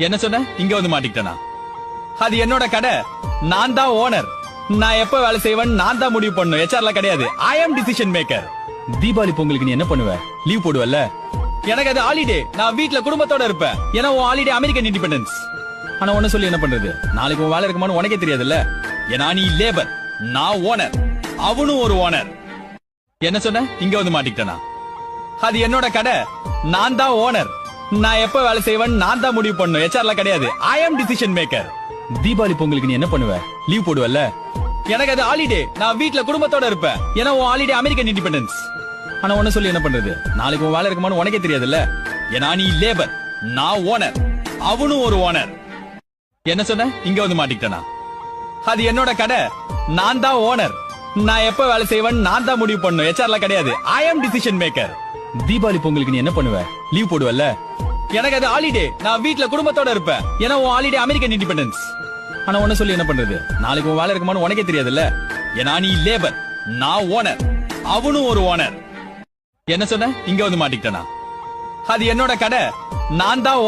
என்ன சொன்ன? இங்க வந்து மாட்டிக்கிட்டனா? அது என்னோட கடை, நான் தான் ஓனர். நான் எப்ப வேலை செய்வேன் நான் தான் முடிவு பண்ணும். ஹெச்ஆர்ல கிடையாது. ஐ அம் டிசிஷன் மேக்கர். தீபாவளி பொங்கலுக்கு நீ என்ன பண்ணுவ? லீவ் போடுவல்ல? எனக்கு அது ஹாலிடே. நான் வீட்ல குடும்பத்தோட இருப்பேன். ஏன்னா உன் ஹாலிடே அமெரிக்கன் இண்டிபெண்டன்ஸ். ஆனா உன்ன சொல்லி என்ன பண்றது? நாளைக்கு உன் வேலை இருக்குமான்னு உனக்கே தெரியாதுல்ல. ஏன்னா நீ லேபர், நான் ஓனர். அவனும் ஒரு ஓனர். என்ன சொன்ன? இங்க வந்து மாட்டிக்கிட்டனா? அது என்னோட கடை, நான் தான் ஓனர். நான் எப்ப வேலை செய்வேன் நான் தான் முடிவு பண்ணும். ஹெச்ஆர்ல கிடையாது. ஐ அம் டிசிஷன் மேக்கர். தீபாவளி பொங்கலுக்கு நீ என்ன பண்ணுவ? லீவ் போடுவல்ல? எனக்கு அது ஹாலிடே. நான் வீட்ல குடும்பத்தோட இருப்பேன். ஏன்னா உன் ஹாலிடே அமெரிக்கன் இண்டிபெண்டன்ஸ். ஆனா உன்ன சொல்லி என்ன பண்றது? நாளைக்கு உன் வேலை இருக்குமான்னு உனக்கே தெரியாதுல்ல. ஏன்னா நீ லேபர், நான் ஓனர். அவனும் ஒரு ஓனர். என்ன சொன்ன? இங்க வந்து மாட்டிக்கிட்டனா? அது என்னோட கடை, நான் தான் ஓனர். நான் எப்ப வேலை செய்வேன் நான் தான் முடிவு பண்ணும். ஹெச்ஆர்ல கிடையாது. ஐ அம் டிசிஷன் மேக்கர். தீபாவளி பொங்கலுக்கு நீ என்ன பண்ணுவ? லீவ் போடுவல்ல? எனக்கு அது ஹாலிடே. நான் வீட்ல குடும்பத்தோட இருப்பேன். ஏன்னா உன் ஹாலிடே அமெரிக்கன் இண்டிபெண்டன்ஸ். ஆனா உன்ன சொல்லி என்ன பண்றது? நாளைக்கு உன் வேலை இருக்குமான்னு உனக்கே தெரியாதுல்ல. ஏன்னா நீ லேபர், நான் ஓனர். அவனும் ஒரு ஓனர். என்ன சொன்ன? இங்க வந்து மாட்டிக்கிட்டனா? அது என்னோட கடை, நான் தான்